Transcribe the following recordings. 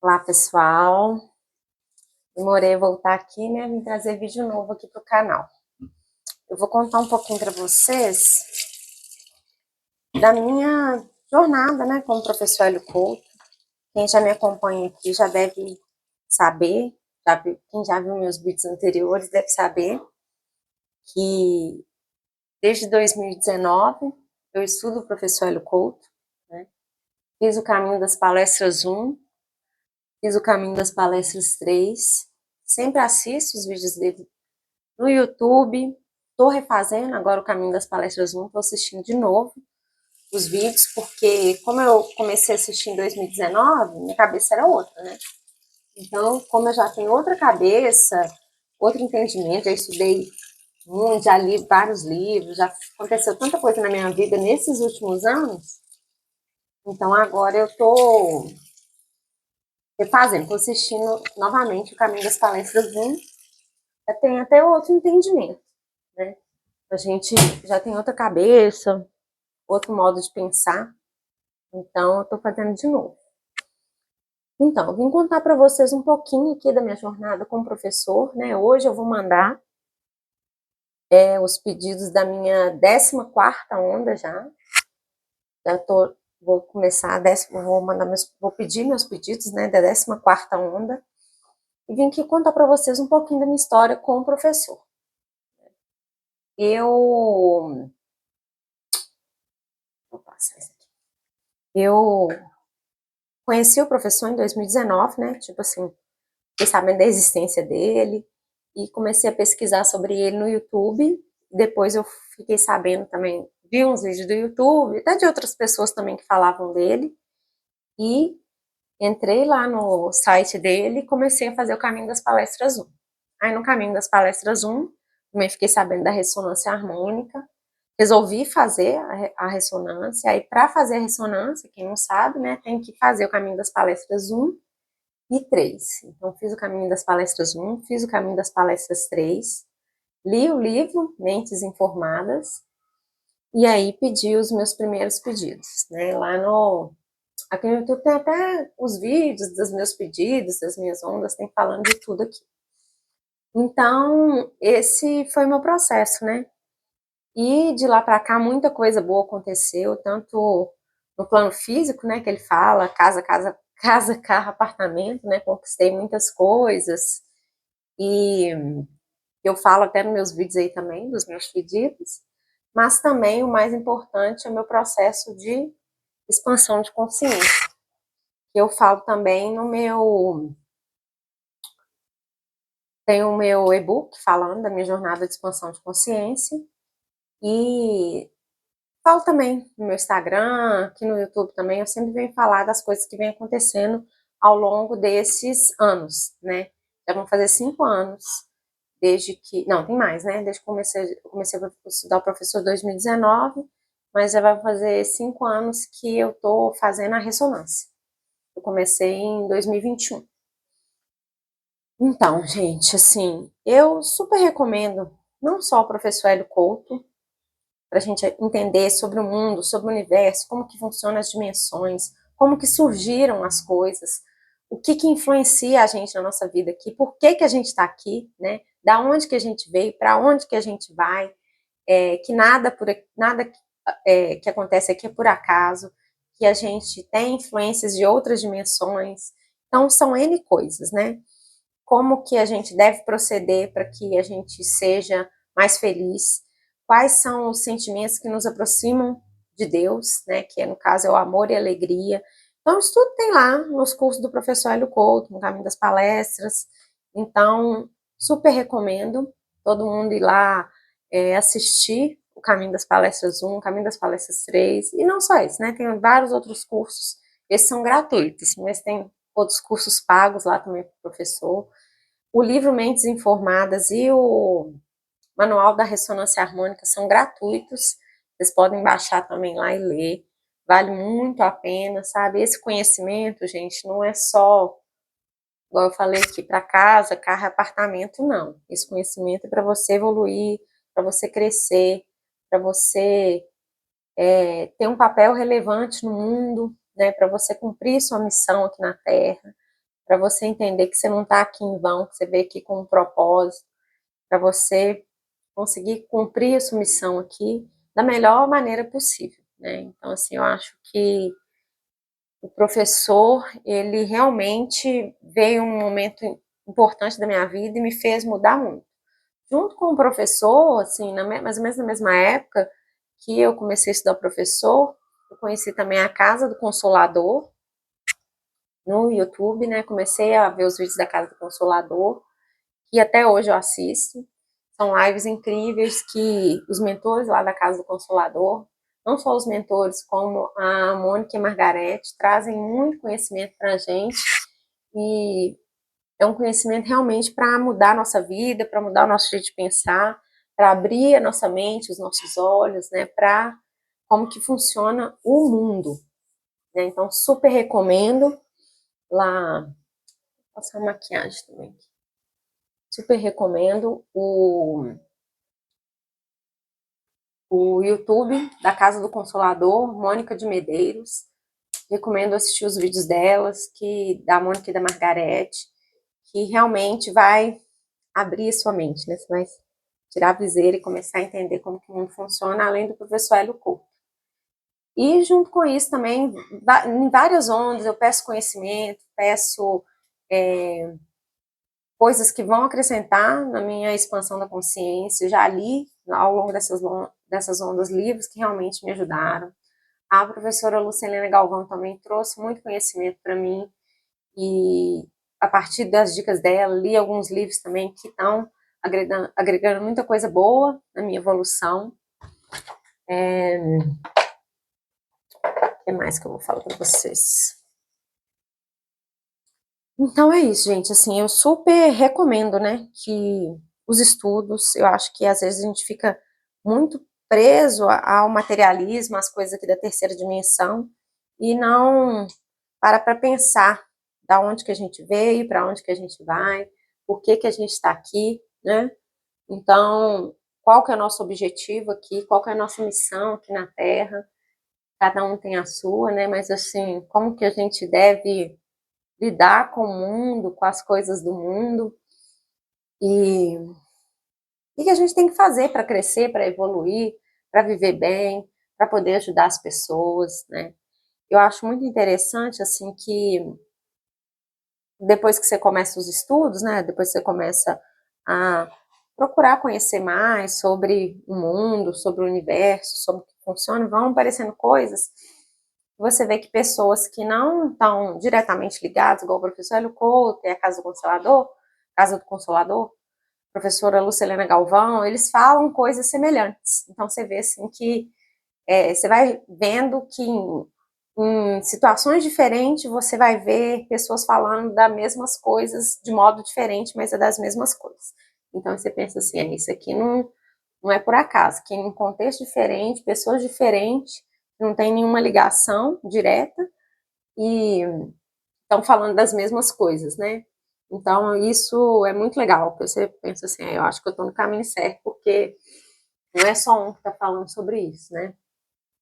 Olá, pessoal. Demorei a voltar aqui, né? Vim trazer vídeo novo aqui pro canal. Eu vou contar um pouquinho para vocês da minha jornada, né, como professor Hélio Couto. Quem já me acompanha aqui já deve saber, quem já viu meus vídeos anteriores deve saber que desde 2019 eu estudo o professor Hélio Couto, né? Fiz o caminho das palestras 1, fiz o caminho das palestras 3, sempre assisto os vídeos dele no YouTube. Estou refazendo agora o caminho das palestras 1, estou assistindo de novo os vídeos, porque como eu comecei a assistir em 2019, minha cabeça era outra, né? Então, como eu já tenho outra cabeça, outro entendimento, já estudei muito, já li vários livros, já aconteceu tanta coisa na minha vida nesses últimos anos, então agora eu estou refazendo, estou assistindo novamente o caminho das palestras 1, eu tenho até outro entendimento, né? A gente já tem outra cabeça, outro modo de pensar, então eu estou fazendo de novo. Então, eu vim contar para vocês um pouquinho aqui da minha jornada como professor, né? Hoje eu vou mandar os pedidos da minha 14ª onda já. Vou começar vou pedir meus pedidos, né, da 14ª onda. E vim aqui contar para vocês um pouquinho da minha história como professor. Vou passar isso aqui. Eu conheci o professor em 2019, né? Tipo assim, fiquei sabendo da existência dele e comecei a pesquisar sobre ele no YouTube. Depois eu fiquei sabendo também, vi uns vídeos do YouTube, até de outras pessoas também que falavam dele. E entrei lá no site dele e comecei a fazer o caminho das palestras 1. Aí no caminho das palestras 1, também fiquei sabendo da ressonância harmônica. Resolvi fazer a ressonância. Aí para fazer a ressonância, quem não sabe, né, tem que fazer o caminho das palestras 1 e 3. Então, fiz o caminho das palestras 1, fiz o caminho das palestras 3, li o livro Mentes Informadas, e aí pedi os meus primeiros pedidos, né? Aqui no YouTube tem até os vídeos dos meus pedidos, das minhas ondas, tem falando de tudo aqui. Então, esse foi o meu processo, né? E de lá para cá, muita coisa boa aconteceu, tanto no plano físico, né, que ele fala, casa, carro, apartamento, né, conquistei muitas coisas, e eu falo até nos meus vídeos aí também, dos meus pedidos, mas também o mais importante é o meu processo de expansão de consciência, que eu falo também tem o meu e-book falando da minha jornada de expansão de consciência, e falo também no meu Instagram, aqui no YouTube também, eu sempre venho falar das coisas que vem acontecendo ao longo desses anos, né? Já vão fazer 5 anos desde que... Não, tem mais, né? Desde que comecei a estudar o professor em 2019, mas já vai fazer 5 anos que eu tô fazendo a ressonância. Eu comecei em 2021. Então, gente, assim, eu super recomendo não só o professor Hélio Couto, para a gente entender sobre o mundo, sobre o universo, como que funcionam as dimensões, como que surgiram as coisas, o que que influencia a gente na nossa vida aqui, por que que a gente está aqui, né? Da onde que a gente veio, para onde que a gente vai, que nada que acontece aqui é por acaso, que a gente tem influências de outras dimensões. Então, são N coisas, né? Como que a gente deve proceder para que a gente seja mais feliz, quais são os sentimentos que nos aproximam de Deus, né, que no caso é o amor e a alegria. Então, isso tudo tem lá nos cursos do professor Hélio Couto, no Caminho das Palestras. Então, super recomendo todo mundo ir lá assistir o Caminho das Palestras 1, o Caminho das Palestras 3, e não só isso, né, tem vários outros cursos, esses são gratuitos, mas tem outros cursos pagos lá também para o professor. O livro Mentes Informadas e o Manual da Ressonância Harmônica são gratuitos, vocês podem baixar também lá e ler, vale muito a pena, sabe? Esse conhecimento, gente, não é só, igual eu falei aqui, para casa, carro, apartamento, não. Esse conhecimento é para você evoluir, para você crescer, para você ter um papel relevante no mundo, né? Para você cumprir sua missão aqui na Terra. para você entender que você não está aqui em vão, que você veio aqui com um propósito, para você conseguir cumprir a sua missão aqui da melhor maneira possível, né? Então, assim, eu acho que o professor, ele realmente veio um momento importante da minha vida e me fez mudar muito. Junto com o professor, assim, mais ou menos na mesma época que eu comecei a estudar professor, eu conheci também a Casa do Consolador no YouTube, né? Comecei a ver os vídeos da Casa do Consolador, que até hoje eu assisto. São lives incríveis que os mentores lá da Casa do Consolador, não só os mentores, como a Mônica e a Margarete, trazem muito conhecimento para a gente. E é um conhecimento realmente para mudar a nossa vida, para mudar o nosso jeito de pensar, para abrir a nossa mente, os nossos olhos, né, para como que funciona o mundo, né? Então, super recomendo lá, vou passar uma maquiagem também. Super recomendo o YouTube da Casa do Consolador, Mônica de Medeiros. Recomendo assistir os vídeos delas, da Mônica e da Margarete, que realmente vai abrir a sua mente, né? Você vai tirar a viseira e começar a entender como que o mundo funciona, além do professor Hélio Couto. E junto com isso também, em várias ondas, eu peço conhecimento, peço coisas que vão acrescentar na minha expansão da consciência. Eu já li ao longo dessas ondas livros que realmente me ajudaram. A professora Lucilena Galvão também trouxe muito conhecimento para mim e a partir das dicas dela, li alguns livros também que estão agregando muita coisa boa na minha evolução. O que mais que eu vou falar para vocês? Então é isso, gente. Assim, eu super recomendo, né, que os estudos, eu acho que às vezes a gente fica muito preso ao materialismo, às coisas aqui da terceira dimensão, e não para pensar da onde que a gente veio, para onde que a gente vai, por que que a gente está aqui, né? Então, qual que é o nosso objetivo aqui, qual que é a nossa missão aqui na Terra, cada um tem a sua, né? Mas assim, como que a gente deve lidar com o mundo, com as coisas do mundo, e o que a gente tem que fazer para crescer, para evoluir, para viver bem, para poder ajudar as pessoas, né? Eu acho muito interessante, assim, que depois que você começa os estudos, né, depois que você começa a procurar conhecer mais sobre o mundo, sobre o universo, sobre o que funciona, vão aparecendo coisas. Você vê que pessoas que não estão diretamente ligadas, igual o professor Hélio Couto e a Casa do Consolador, professora Lucilena Galvão, eles falam coisas semelhantes. Então você vê assim que você vai vendo que em situações diferentes você vai ver pessoas falando das mesmas coisas de modo diferente, mas é das mesmas coisas. Então você pensa assim, isso aqui não é por acaso, que em contexto diferente, pessoas diferentes, não tem nenhuma ligação direta e estão falando das mesmas coisas, né? Então isso é muito legal, porque você pensa assim, eu acho que eu estou no caminho certo, porque não é só um que está falando sobre isso, né?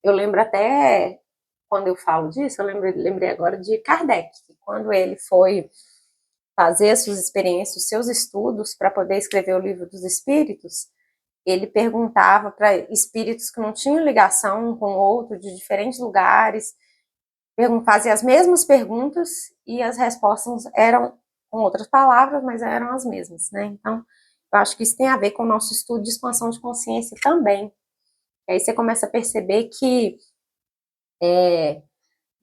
Eu lembro até, quando eu falo disso, lembrei agora de Kardec, que quando ele foi fazer as suas experiências, os seus estudos, para poder escrever o Livro dos Espíritos, ele perguntava para espíritos que não tinham ligação um com o outro, de diferentes lugares, fazia as mesmas perguntas e as respostas eram com outras palavras, mas eram as mesmas, né? Então, eu acho que isso tem a ver com o nosso estudo de expansão de consciência também. E aí você começa a perceber que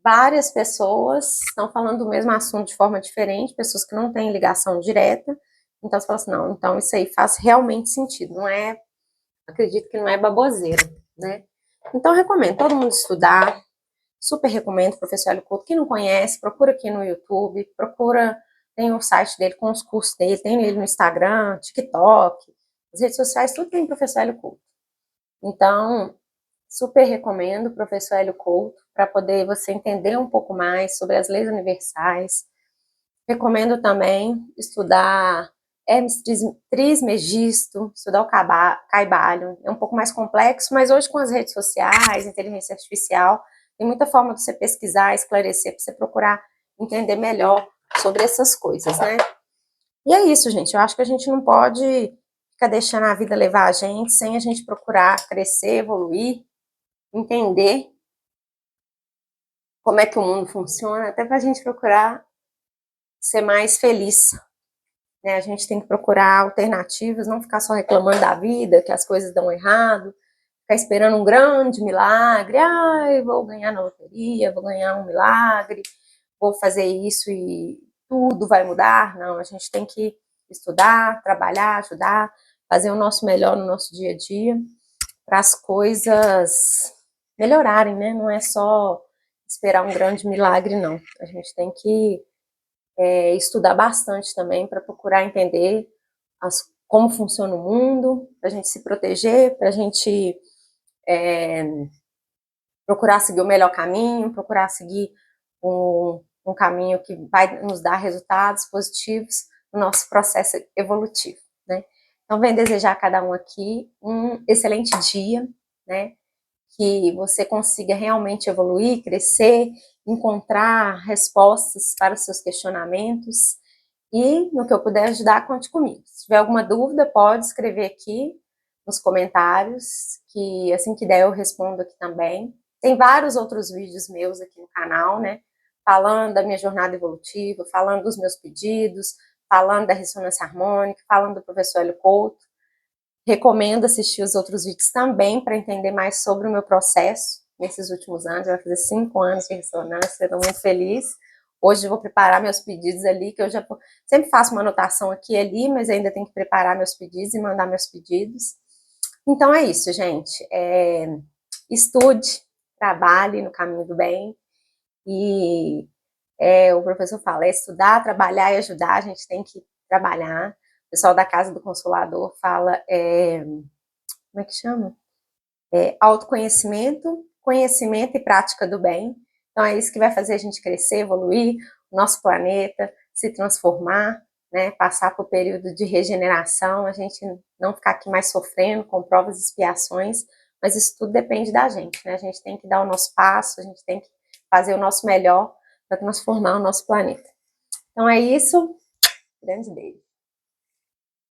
várias pessoas estão falando do mesmo assunto de forma diferente, pessoas que não têm ligação direta. Então você fala assim, não, então isso aí faz realmente sentido, não é, acredito que não é baboseira, né? Então eu recomendo todo mundo estudar, super recomendo, professor Hélio Couto, quem não conhece, procura aqui no YouTube, procura, tem o site dele com os cursos dele, tem ele no Instagram, TikTok, as redes sociais, tudo tem professor Hélio Couto. Então, super recomendo o professor Hélio Couto para poder você entender um pouco mais sobre as leis universais. Recomendo também estudar Hermes Trismegisto, estudar o Caibalion. É um pouco mais complexo, mas hoje com as redes sociais, inteligência artificial, tem muita forma de você pesquisar, esclarecer, para você procurar entender melhor sobre essas coisas, né? E é isso, gente. Eu acho que a gente não pode ficar deixando a vida levar a gente sem a gente procurar crescer, evoluir, entender como é que o mundo funciona, até para a gente procurar ser mais feliz, né? A gente tem que procurar alternativas, não ficar só reclamando da vida, que as coisas dão errado, ficar esperando um grande milagre. Eu vou ganhar na loteria, vou ganhar um milagre, vou fazer isso e tudo vai mudar. Não, a gente tem que estudar, trabalhar, ajudar, fazer o nosso melhor no nosso dia a dia, para as coisas melhorarem, né? Não é só esperar um grande milagre, não. A gente tem que estudar bastante também para procurar entender como funciona o mundo, para a gente se proteger, para a gente procurar seguir o melhor caminho, procurar seguir um caminho que vai nos dar resultados positivos no nosso processo evolutivo, né? Então, venho desejar a cada um aqui um excelente dia, né? Que você consiga realmente evoluir, crescer, encontrar respostas para os seus questionamentos e no que eu puder ajudar, conte comigo. Se tiver alguma dúvida, pode escrever aqui nos comentários, que assim que der eu respondo aqui também. Tem vários outros vídeos meus aqui no canal, né? Falando da minha jornada evolutiva, falando dos meus pedidos, falando da ressonância harmônica, falando do professor Hélio Couto. Recomendo assistir os outros vídeos também para entender mais sobre o meu processo nesses últimos anos. Vai fazer 5 anos de ressonância, estou muito feliz. Hoje eu vou preparar meus pedidos ali, que eu já sempre faço uma anotação aqui e ali, mas ainda tenho que preparar meus pedidos e mandar meus pedidos. Então é isso, gente. Estude, trabalhe no caminho do bem. E o professor fala, é estudar, trabalhar e ajudar, a gente tem que trabalhar. O pessoal da Casa do Consolador fala, como é que chama? Autoconhecimento, conhecimento e prática do bem. Então é isso que vai fazer a gente crescer, evoluir, o nosso planeta, se transformar, né? Passar por período de regeneração, a gente não ficar aqui mais sofrendo com provas e expiações, mas isso tudo depende da gente, né? A gente tem que dar o nosso passo, a gente tem que fazer o nosso melhor para transformar o nosso planeta. Então é isso, grande beijo.